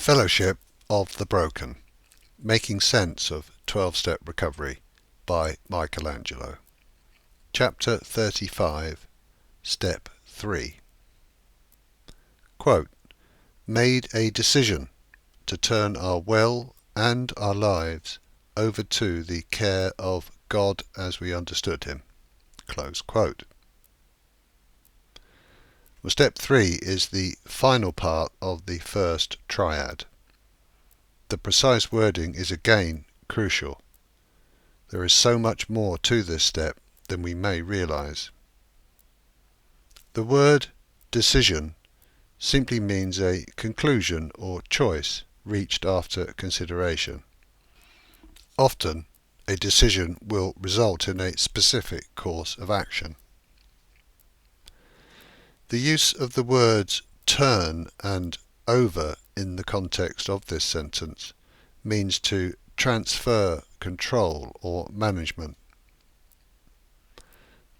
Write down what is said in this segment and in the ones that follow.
Fellowship of the Broken, Making Sense of 12-Step Recovery by Angelo. Chapter 35, Step 3. Quote, made a decision to turn our will and our lives over to the care of God as we understood him. Close quote. Well, step 3 is the final part of the first triad. The precise wording is again crucial. There is so much more to this step than we may realize. The word decision simply means a conclusion or choice reached after consideration. Often, a decision will result in a specific course of action. The use of the words turn and over in the context of this sentence means to transfer control or management.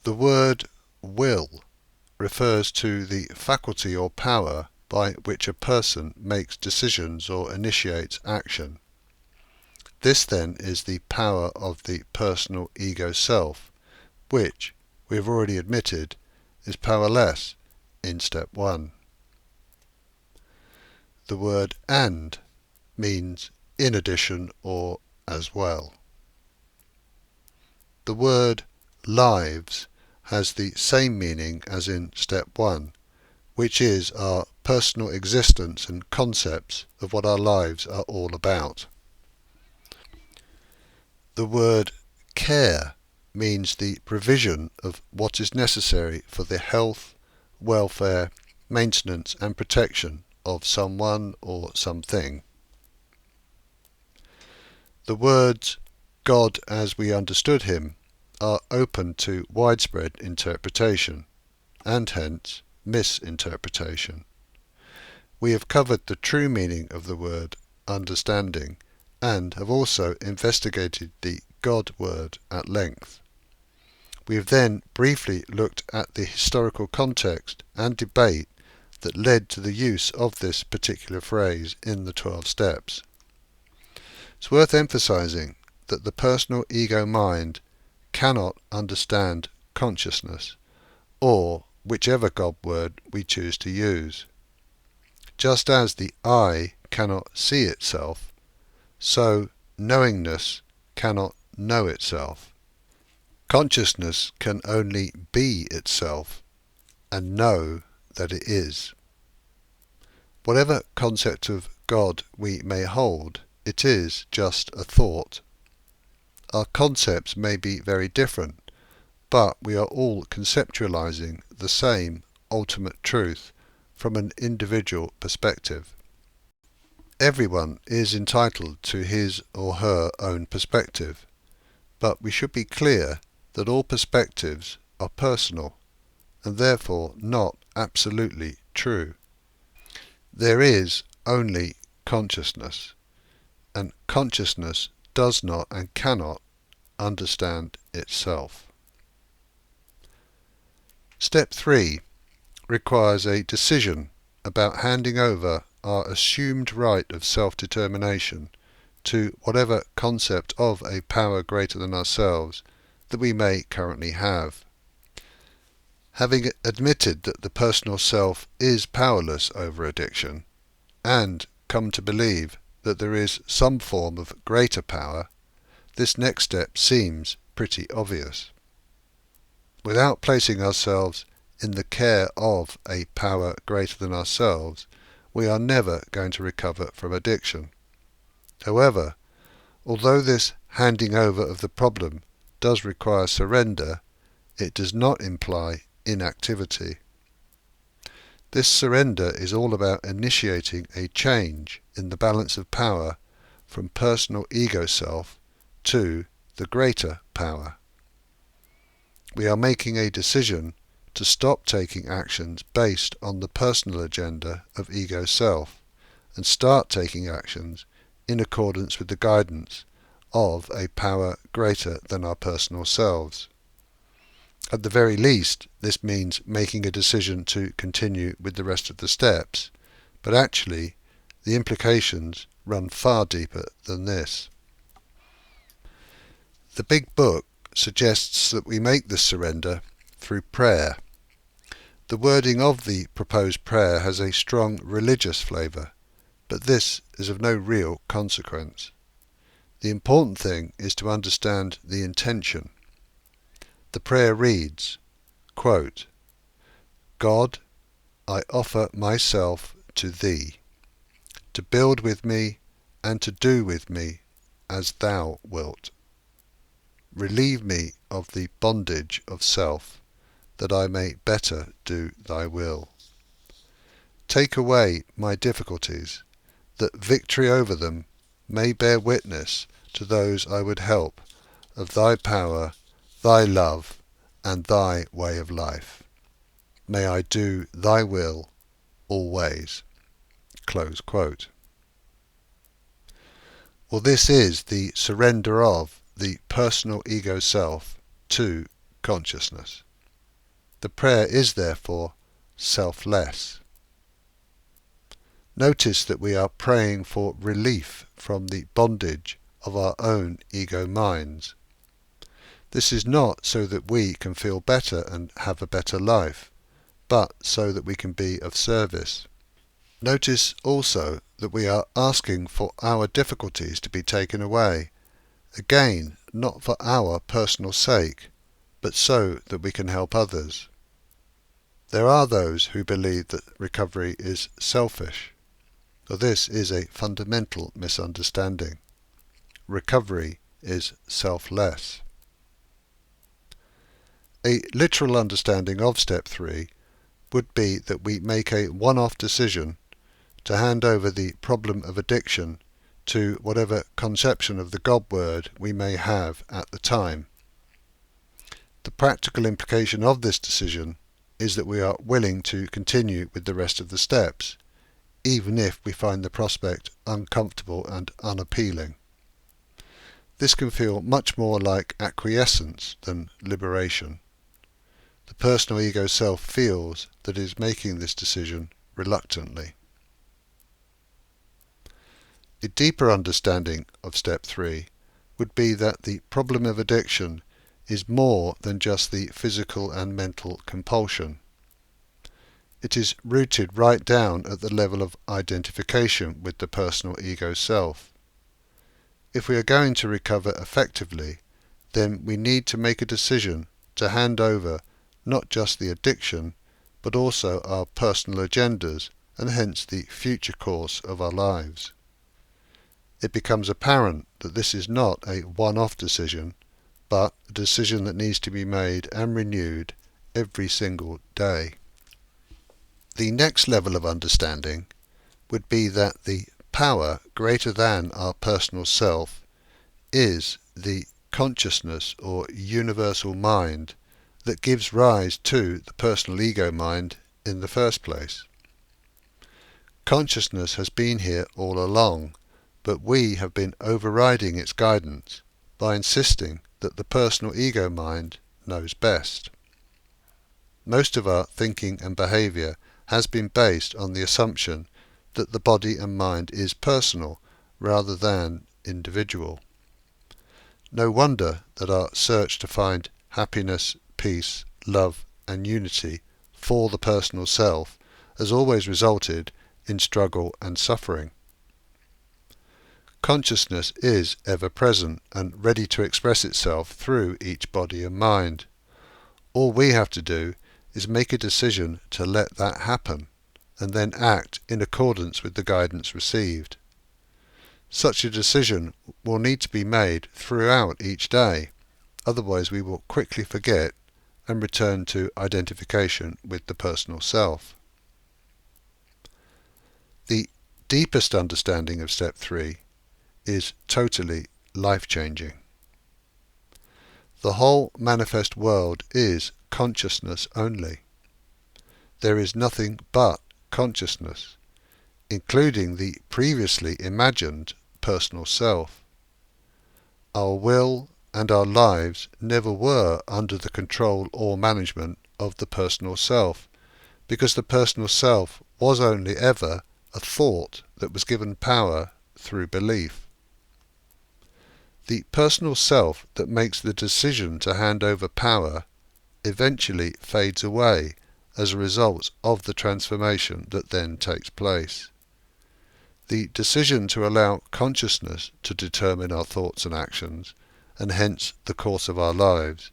The word will refers to the faculty or power by which a person makes decisions or initiates action. This then is the power of the personal ego self, which, we have already admitted, is powerless in step 1. The word and means in addition or as well. The word lives has the same meaning as in step 1, which is our personal existence and concepts of what our lives are all about. The word care means the provision of what is necessary for the health, welfare, maintenance and protection of someone or something. The words God as we understood him are open to widespread interpretation and hence misinterpretation. We have covered the true meaning of the word understanding and have also investigated the God word at length. We have then briefly looked at the historical context and debate that led to the use of this particular phrase in the 12 steps. It's worth emphasizing that the personal ego mind cannot understand consciousness, or whichever God word we choose to use. Just as the I cannot see itself, so knowingness cannot know itself. Consciousness can only be itself and know that it is. Whatever concept of God we may hold, it is just a thought. Our concepts may be very different, but we are all conceptualizing the same ultimate truth from an individual perspective. Everyone is entitled to his or her own perspective, but we should be clear that all perspectives are personal and therefore not absolutely true. There is only consciousness, and consciousness does not and cannot understand itself. Step 3 requires a decision about handing over our assumed right of self-determination to whatever concept of a power greater than ourselves that we may currently have. Having admitted that the personal self is powerless over addiction, and come to believe that there is some form of greater power, this next step seems pretty obvious. Without placing ourselves in the care of a power greater than ourselves, we are never going to recover from addiction. However, although this handing over of the problem does require surrender, it does not imply inactivity. This surrender is all about initiating a change in the balance of power from personal ego self to the greater power. We are making a decision to stop taking actions based on the personal agenda of ego self and start taking actions in accordance with the guidance of a power greater than our personal selves. At the very least, this means making a decision to continue with the rest of the steps, but actually the implications run far deeper than this. The Big Book suggests that we make this surrender through prayer. The wording of the proposed prayer has a strong religious flavour, but this is of no real consequence. The important thing is to understand the intention. The prayer reads, quote, God, I offer myself to Thee, to build with me and to do with me as Thou wilt. Relieve me of the bondage of self, that I may better do Thy will. Take away my difficulties, that victory over them may bear witness to those I would help of Thy power, Thy love, and Thy way of life. May I do Thy will always. Close quote. Well, this is the surrender of the personal ego self to consciousness. The prayer is therefore selfless. Notice that we are praying for relief from the bondage of our own ego minds. This is not so that we can feel better and have a better life, but so that we can be of service. Notice also that we are asking for our difficulties to be taken away, again, not for our personal sake, but so that we can help others. There are those who believe that recovery is selfish. Well, this is a fundamental misunderstanding. Recovery is selfless. A literal understanding of step 3 would be that we make a one-off decision to hand over the problem of addiction to whatever conception of the God word we may have at the time. The practical implication of this decision is that we are willing to continue with the rest of the steps, even if we find the prospect uncomfortable and unappealing. This can feel much more like acquiescence than liberation. The personal ego self feels that it is making this decision reluctantly. A deeper understanding of step 3 would be that the problem of addiction is more than just the physical and mental compulsion. It is rooted right down at the level of identification with the personal ego self. If we are going to recover effectively, then we need to make a decision to hand over not just the addiction, but also our personal agendas and hence the future course of our lives. It becomes apparent that this is not a one-off decision, but a decision that needs to be made and renewed every single day. The next level of understanding would be that the power greater than our personal self is the consciousness or universal mind that gives rise to the personal ego mind in the first place. Consciousness has been here all along, but we have been overriding its guidance by insisting that the personal ego mind knows best. Most of our thinking and behaviour has been based on the assumption that the body and mind is personal rather than individual. No wonder that our search to find happiness, peace, love and unity for the personal self has always resulted in struggle and suffering. Consciousness is ever present and ready to express itself through each body and mind. All we have to do is make a decision to let that happen, and then act in accordance with the guidance received. Such a decision will need to be made throughout each day, otherwise we will quickly forget and return to identification with the personal self. The deepest understanding of step 3 is totally life-changing. The whole manifest world is consciousness only. There is nothing but consciousness, including the previously imagined personal self. Our will and our lives never were under the control or management of the personal self, because the personal self was only ever a thought that was given power through belief. The personal self that makes the decision to hand over power eventually fades away as a result of the transformation that then takes place. The decision to allow consciousness to determine our thoughts and actions, and hence the course of our lives,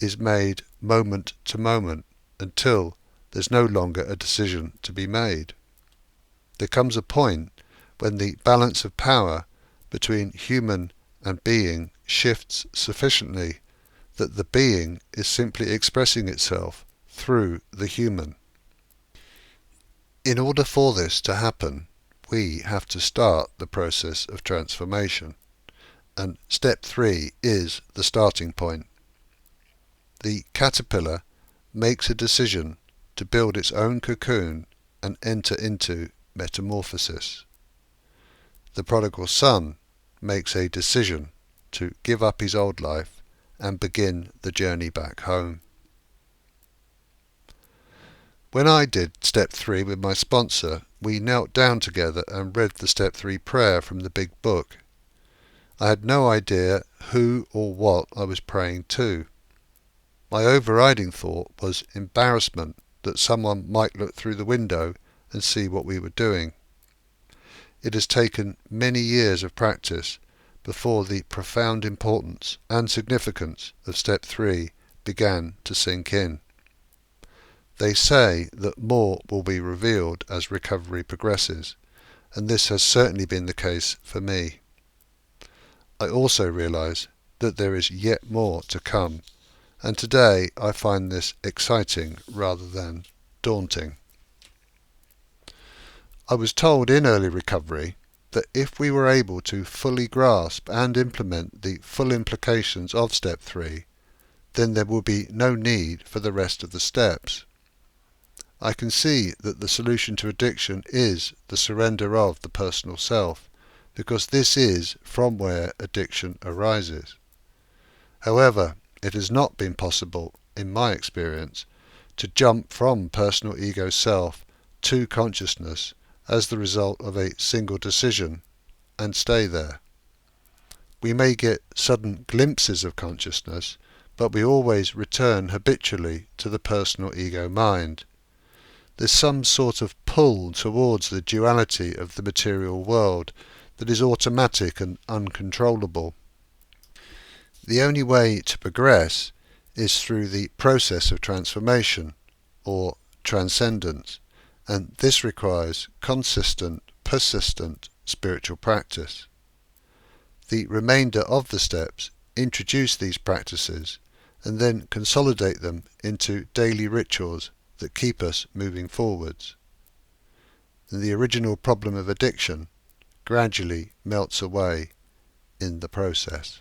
is made moment to moment until there's no longer a decision to be made. There comes a point when the balance of power between human and being shifts sufficiently that the being is simply expressing itself through the human. In order for this to happen, we have to start the process of transformation, and step 3 is the starting point. The caterpillar makes a decision to build its own cocoon and enter into metamorphosis. The prodigal son makes a decision to give up his old life and begin the journey back home. When I did step 3 with my sponsor, we knelt down together and read the step 3 prayer from the big book. I had no idea who or what I was praying to. My overriding thought was embarrassment that someone might look through the window and see what we were doing. It has taken many years of practice before the profound importance and significance of step 3 began to sink in. They say that more will be revealed as recovery progresses, and this has certainly been the case for me. I also realise that there is yet more to come, and today I find this exciting rather than daunting. I was told in early recovery that if we were able to fully grasp and implement the full implications of step 3, then there will be no need for the rest of the steps. I can see that the solution to addiction is the surrender of the personal self, because this is from where addiction arises. However, it has not been possible, in my experience, to jump from personal ego self to consciousness as the result of a single decision and stay there. We may get sudden glimpses of consciousness, but we always return habitually to the personal ego mind. There's some sort of pull towards the duality of the material world that is automatic and uncontrollable. The only way to progress is through the process of transformation, or transcendence, and this requires consistent, persistent spiritual practice. The remainder of the steps introduce these practices and then consolidate them into daily rituals that keep us moving forwards. And the original problem of addiction gradually melts away in the process.